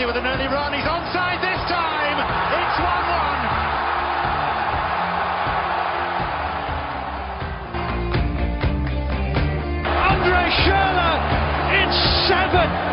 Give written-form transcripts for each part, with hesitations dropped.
Croatia with an early run. He's onside this time. It's 1-1. Andre Schürrle. It's 7.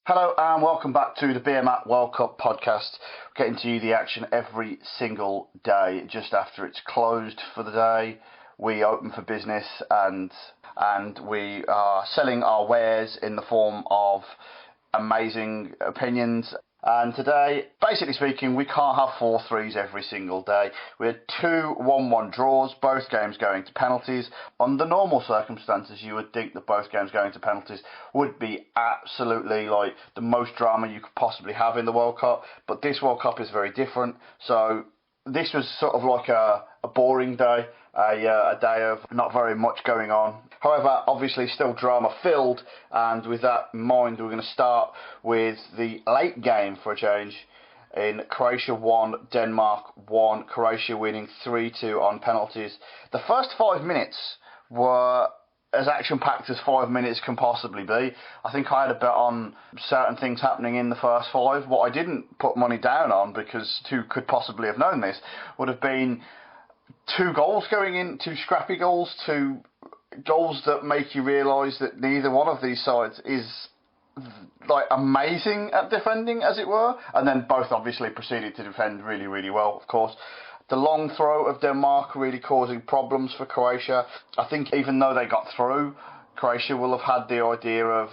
Hello and welcome back to the Beermat World Cup podcast. We're getting to you the action every single day. Just after it's closed for the day, we open for business and we are selling our wares in the form of amazing opinions. And today, basically speaking, we can't have 4-3s every single day. We had 2 1-1 draws, both games going to penalties. Under normal circumstances, you would think that both games going to penalties would be absolutely like the most drama you could possibly have in the World Cup. But this World Cup is very different. So this was sort of like a boring day, a day of not very much going on. However, obviously still drama filled, and with that in mind, we're going to start with the late game for a change. In Croatia 1, Denmark 1, Croatia winning 3-2 on penalties. The first 5 minutes were as action-packed as 5 minutes can possibly be. I think I had a bet on certain things happening in the first 5. What I didn't put money down on, because who could possibly have known this, would have been 2 goals going in, 2 scrappy goals, 2 goals that make you realise that neither one of these sides is like amazing at defending, as it were, and then both obviously proceeded to defend really, really well, of course. The long throw of Denmark really causing problems for Croatia. I think even though they got through, Croatia will have had the idea of,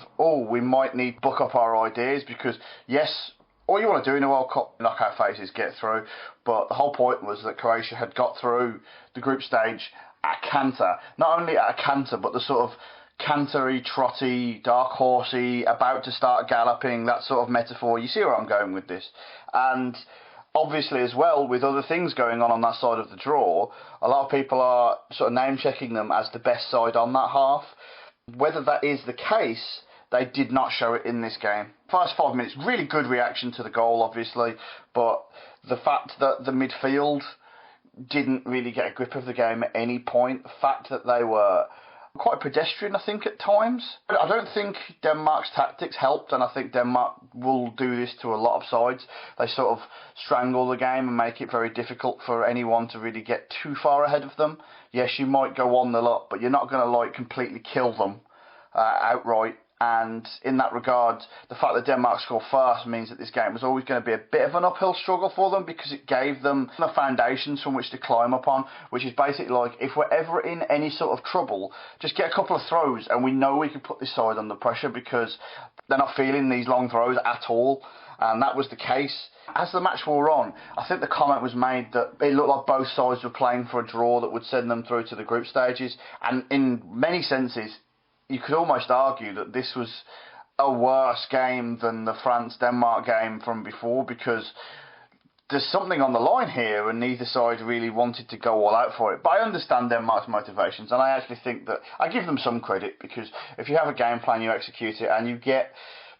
we might need to book up our ideas, because yes, all you want to do in a World Cup knockout phase is get through, but the whole point was that Croatia had got through the group stage at a canter. Not only at a canter, but the sort of cantery, trotty, dark horsey, about to start galloping, that sort of metaphor. You see where I'm going with this. And obviously as well, with other things going on that side of the draw, a lot of people are sort of name-checking them as the best side on that half. Whether that is the case, they did not show it in this game. First 5 minutes, really good reaction to the goal, obviously, but the fact that the midfield didn't really get a grip of the game at any point, the fact that they were quite pedestrian, I think, at times. I don't think Denmark's tactics helped, and I think Denmark will do this to a lot of sides. They sort of strangle the game and make it very difficult for anyone to really get too far ahead of them. Yes, you might go 1-0 up, but you're not going to completely kill them outright. And in that regard, the fact that Denmark scored first means that this game was always going to be a bit of an uphill struggle for them, because it gave them the foundations from which to climb upon, which is basically like, if we're ever in any sort of trouble, just get a couple of throws and we know we can put this side under pressure, because they're not feeling these long throws at all. And that was the case. As the match wore on, I think the comment was made that it looked like both sides were playing for a draw that would send them through to the group stages. And in many senses, you could almost argue that this was a worse game than the France-Denmark game from before, because there's something on the line here and neither side really wanted to go all out for it. But I understand Denmark's motivations, and I actually think that I give them some credit, because if you have a game plan, you execute it, and you get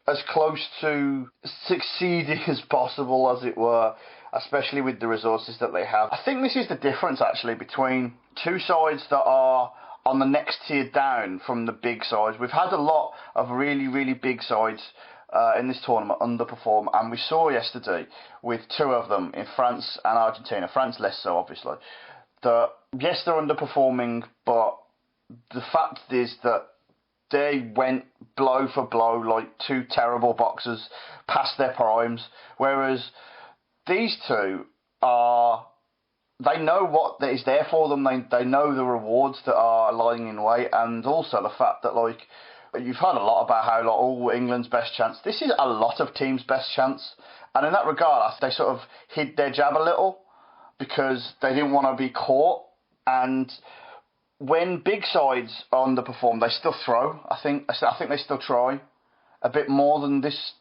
as close to succeeding as possible, as it were, especially with the resources that they have. I think this is the difference, actually, between two sides that are on the next tier down from the big sides. We've had a lot of really, really big sides in this tournament underperform, and we saw yesterday with 2 of them in France and Argentina. France less so, obviously. That yes, they're underperforming, but the fact is that they went blow for blow like 2 terrible boxers past their primes, whereas these 2 are, they know what is there for them. They know the rewards that are lying in wait, and also the fact that you've heard a lot about how England's best chance. This is a lot of teams' best chance, and in that regard, they sort of hid their jab a little because they didn't want to be caught. And when big sides underperform, they still throw. I think they still try a bit more than this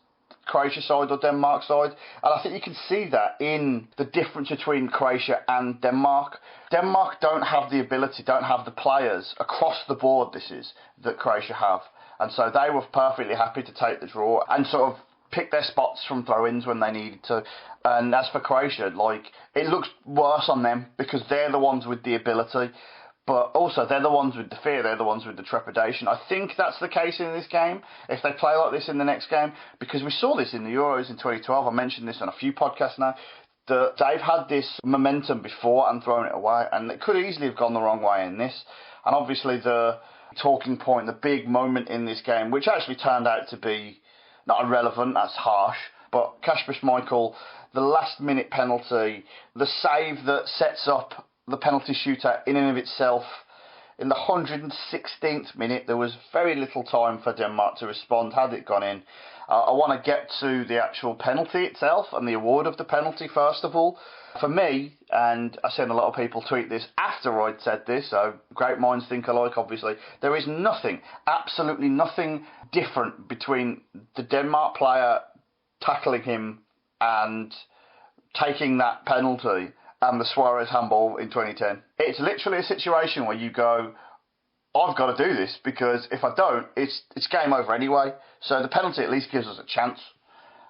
Croatia side or Denmark side, and I think you can see that in the difference between Croatia and Denmark. Denmark don't have the ability, don't have the players across the board, that Croatia have, and so they were perfectly happy to take the draw and sort of pick their spots from throw-ins when they needed to. And as for Croatia, it looks worse on them because they're the ones with the ability. But also, they're the ones with the fear, they're the ones with the trepidation. I think that's the case in this game, if they play like this in the next game, because we saw this in the Euros in 2012. I mentioned this on a few podcasts now, that they've had this momentum before and thrown it away, and it could easily have gone the wrong way in this. And obviously the talking point, the big moment in this game, which actually turned out to be not irrelevant, that's harsh, but Kasper Schmeichel, the last-minute penalty, the save that sets up the penalty shootout in and of itself. In the 116th minute, there was very little time for Denmark to respond had it gone in. I want to get to the actual penalty itself and the award of the penalty first of all. For me, and I've seen a lot of people tweet this after I'd said this, so great minds think alike obviously, there is nothing, absolutely nothing different between the Denmark player tackling him and taking that penalty and the Suarez handball in 2010. It's literally a situation where you go, I've got to do this, because if I don't, it's game over anyway. So the penalty at least gives us a chance.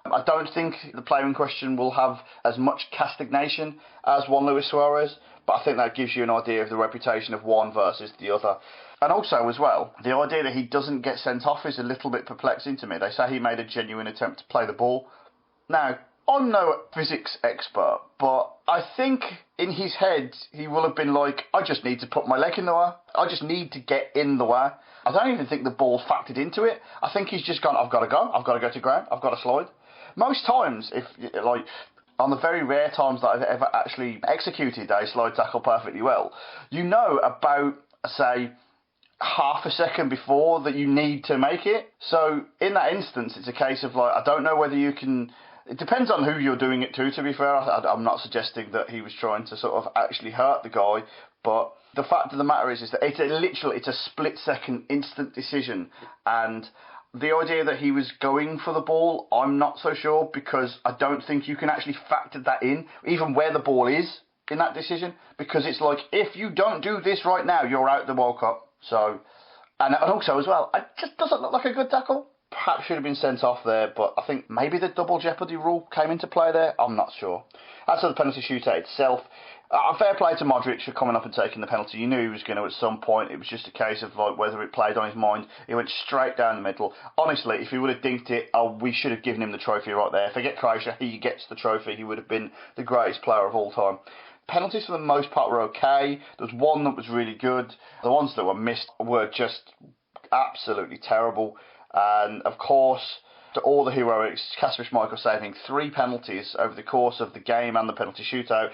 I don't think the player in question will have as much castigation as Juan Luis Suarez, but I think that gives you an idea of the reputation of one versus the other. And also, as well, the idea that he doesn't get sent off is a little bit perplexing to me. They say he made a genuine attempt to play the ball. Now, I'm no physics expert, but I think in his head he will have been like, I just need to put my leg in the way. I just need to get in the way. I don't even think the ball factored into it. I think he's just gone, I've got to go to ground, I've got to slide. Most times, on the very rare times that I've ever actually executed a slide tackle perfectly well, you know about, say, half a second before that you need to make it. So in that instance, it's a case of I don't know whether you can. It depends on who you're doing it to be fair. I'm not suggesting that he was trying to sort of actually hurt the guy, but the fact of the matter is that it's a split-second instant decision, and the idea that he was going for the ball, I'm not so sure, because I don't think you can actually factor that in, even where the ball is in that decision, because it's like, if you don't do this right now, you're out the World Cup. So, and also as well, it just doesn't look like a good tackle. Perhaps should have been sent off there, but I think maybe the double jeopardy rule came into play there. I'm not sure. As for the penalty shootout itself, fair play to Modric for coming up and taking the penalty. You knew he was going to at some point. It was just a case of whether it played on his mind. He went straight down the middle. Honestly, if he would have dinked it, we should have given him the trophy right there. Forget Croatia, he gets the trophy. He would have been the greatest player of all time. Penalties for the most part were okay. There was one that was really good. The ones that were missed were just absolutely terrible. And of course, to all the heroics, Kasper Schmeichel saving 3 penalties over the course of the game and the penalty shootout,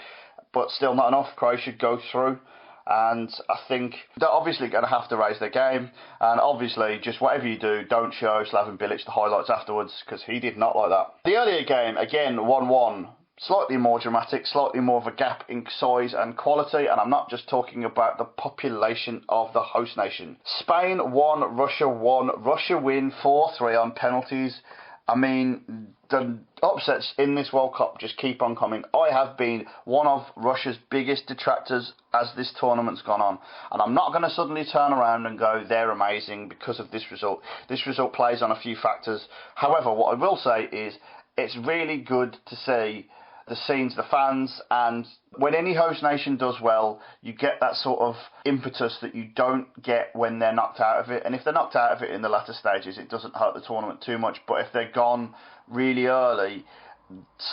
but still not enough. Croatia go through, and I think they're obviously going to have to raise their game, and obviously just whatever you do, don't show Slaven Bilic the highlights afterwards, because he did not like that. The earlier game, again, 1-1. Slightly more dramatic, slightly more of a gap in size and quality, and I'm not just talking about the population of the host nation. Spain 1, Russia 1, Russia win 4-3 on penalties. I mean, the upsets in this World Cup just keep on coming. I have been one of Russia's biggest detractors as this tournament's gone on, and I'm not going to suddenly turn around and go, they're amazing because of this result. This result plays on a few factors. However, what I will say is, it's really good to see the scenes, the fans, and when any host nation does well, you get that sort of impetus that you don't get when they're knocked out of it. And if they're knocked out of it in the latter stages, it doesn't hurt the tournament too much. But if they're gone really early,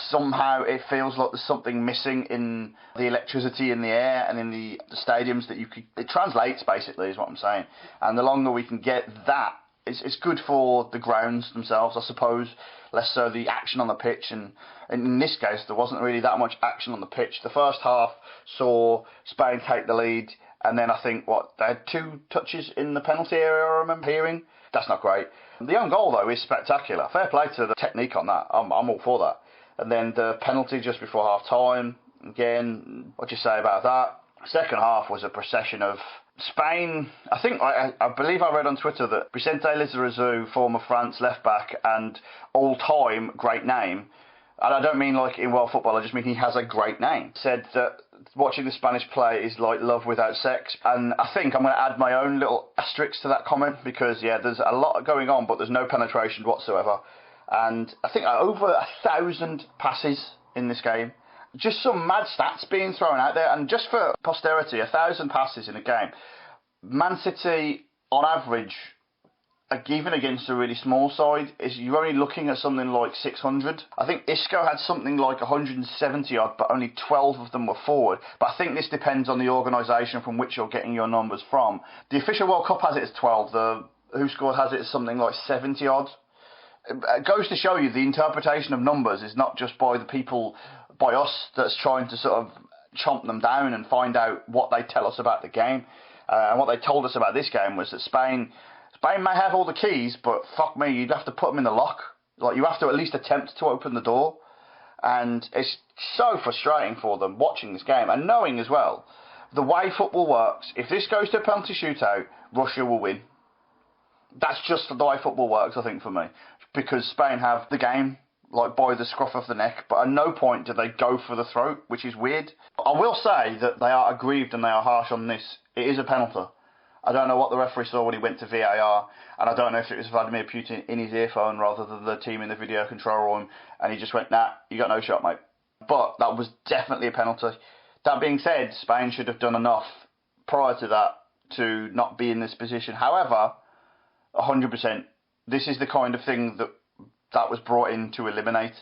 somehow it feels like there's something missing in the electricity in the air and in the stadiums that it translates, basically, is what I'm saying. And the longer we can get that, it's good for the grounds themselves, I suppose, less so the action on the pitch. And in this case, there wasn't really that much action on the pitch. The first half saw Spain take the lead, and then I think, they had 2 touches in the penalty area, I remember hearing. That's not great. The own goal, though, is spectacular. Fair play to the technique on that. I'm all for that. And then the penalty just before half-time, again, what do you say about that? Second half was a procession of Spain. I believe I read on Twitter that Vicente Lizarazu, former France left-back and all-time great name, and I don't mean like in world football, I just mean he has a great name, said that watching the Spanish play is like love without sex. And I think I'm going to add my own little asterisk to that comment, because there's a lot going on, but there's no penetration whatsoever. And I think over 1,000 passes in this game. Just some mad stats being thrown out there. And just for posterity, 1,000 passes in a game. Man City, on average, even against a really small side, is you're only looking at something like 600. I think Isco had something like 170 odd, but only 12 of them were forward. But I think this depends on the organisation from which you're getting your numbers from. The official World Cup has it as 12. The Who Scored has it as something like 70 odd. It goes to show you the interpretation of numbers is not just by the people, by us, that's trying to sort of chomp them down and find out what they tell us about the game. And what they told us about this game was that Spain may have all the keys, but fuck me, you'd have to put them in the lock. Like, you have to at least attempt to open the door. And it's so frustrating for them watching this game and knowing as well the way football works. If this goes to a penalty shootout, Russia will win. That's just the way football works, I think, for me. Because Spain have the game, like, by the scruff of the neck, but at no point do they go for the throat, which is weird. I will say that they are aggrieved and they are harsh on this. It is a penalty. I don't know what the referee saw when he went to VAR, and I don't know if it was Vladimir Putin in his earphone rather than the team in the video control room, and he just went, nah, you got no shot, mate. But that was definitely a penalty. That being said, Spain should have done enough prior to that to not be in this position. However, 100%, this is the kind of thing that was brought in to eliminate,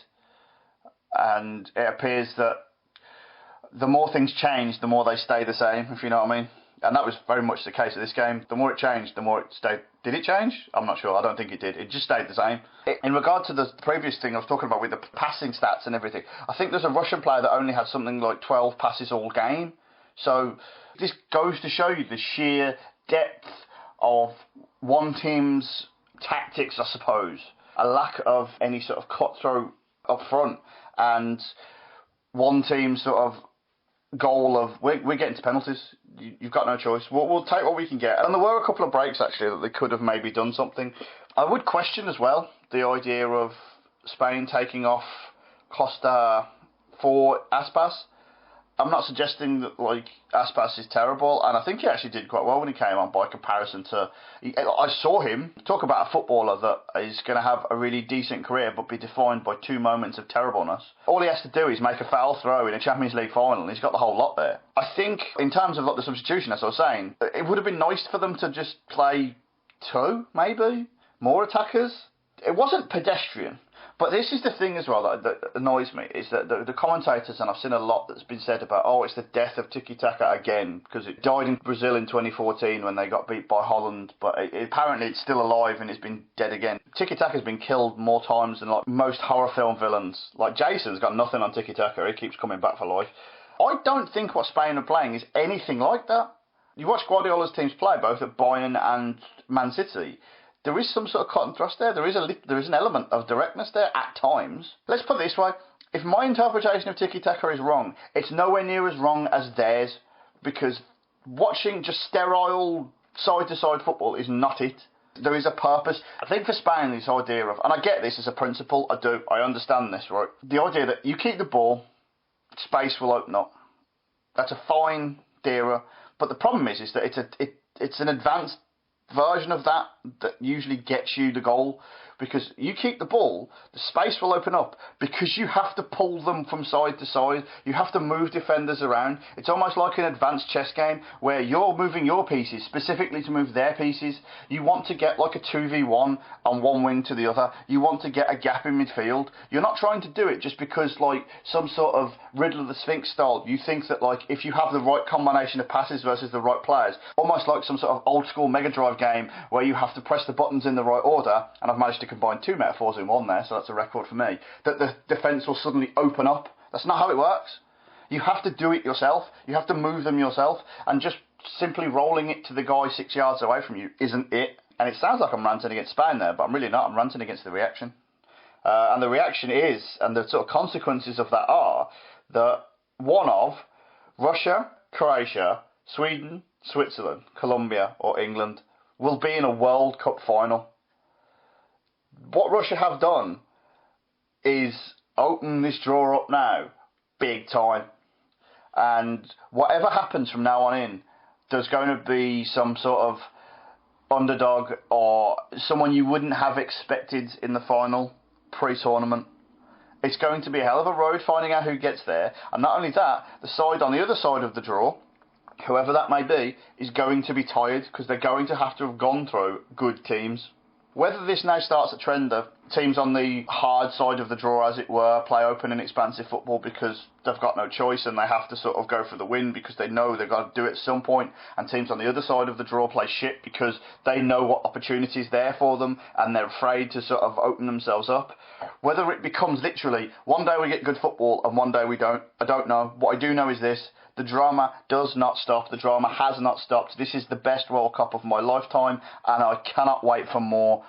and it appears that the more things change, the more they stay the same, if you know what I mean. And that was very much the case of this game. The more it changed, the more it stayed. Did it change? I'm not sure. I don't think it did. It just stayed the same. In regard to the previous thing I was talking about with the passing stats and everything, I think there's a Russian player that only had something like 12 passes all game. So this goes to show you the sheer depth of one team's tactics, I suppose. A lack of any sort of cutthroat up front. And one team's sort of goal of, we're getting to penalties. You've got no choice. We'll take what we can get. And there were a couple of breaks, actually, that they could have maybe done something. I would question as well the idea of Spain taking off Costa for Aspas. I'm not suggesting that, like, Aspas is terrible, and I think he actually did quite well when he came on by comparison to... I saw him talk about a footballer that is going to have a really decent career but be defined by 2 moments of terribleness. All he has to do is make a foul throw in a Champions League final, and he's got the whole lot there. I think, in terms of, like, the substitution, as I was saying, it would have been nice for them to just play 2, maybe? More attackers? It wasn't pedestrian. But this is the thing as well that annoys me, is that the commentators, and I've seen a lot that's been said about, oh, it's the death of tiki-taka again, because it died in Brazil in 2014 when they got beat by Holland, but apparently it's still alive and it's been dead again. Tiki-taka's been killed more times than, like, most horror film villains. Like, Jason's got nothing on tiki-taka, he keeps coming back for life. I don't think what Spain are playing is anything like that. You watch Guardiola's teams play, both at Bayern and Man City. There is some sort of cut and thrust there. There is an element of directness there at times. Let's put it this way. If my interpretation of tiki-taka is wrong, it's nowhere near as wrong as theirs, because watching just sterile side-to-side football is not it. There is a purpose. I think for Spain, this idea of, and I get this as a principle, I understand this, right? The idea that you keep the ball, space will open up. That's a fine theory, but the problem is that it's an advanced version of that usually gets you the goal, because you keep the ball, the space will open up, because you have to pull them from side to side, you have to move defenders around. It's almost like an advanced chess game where you're moving your pieces specifically to move their pieces. You want to get like a 2v1 on one wing to the other. You want to get a gap in midfield. You're not trying to do it just because, like, some sort of Riddle of the Sphinx style. You think that, like, if you have the right combination of passes versus the right players, almost like some sort of old school Mega Drive game where you have to press the buttons in the right order, and I've managed to combine 2 metaphors in one there, so that's a record for me, that the defence will suddenly open up. That's not how it works. You have to do it yourself. You have to move them yourself, and just simply rolling it to the guy 6 yards away from you isn't it. And it sounds like I'm ranting against Spain there, but I'm really not. I'm ranting against the reaction. And the reaction is, and the sort of consequences of that are, that one of Russia, Croatia, Sweden, Switzerland, Colombia, or England will be in a World Cup final. What Russia have done is open this draw up now, big time. And whatever happens from now on in, there's going to be some sort of underdog or someone you wouldn't have expected in the final pre-tournament. It's going to be a hell of a road finding out who gets there, and not only that, the side on the other side of the draw, whoever that may be, is going to be tired because they're going to have gone through good teams. Whether this now starts a trend of teams on the hard side of the draw, as it were, play open and expansive football because they've got no choice and they have to sort of go for the win because they know they've got to do it at some point, and teams on the other side of the draw play shit because they know what opportunity is there for them and they're afraid to sort of open themselves up. Whether it becomes literally one day we get good football and one day we don't, I don't know. What I do know is this: the drama does not stop. The drama has not stopped. This is the best World Cup of my lifetime, and I cannot wait for more.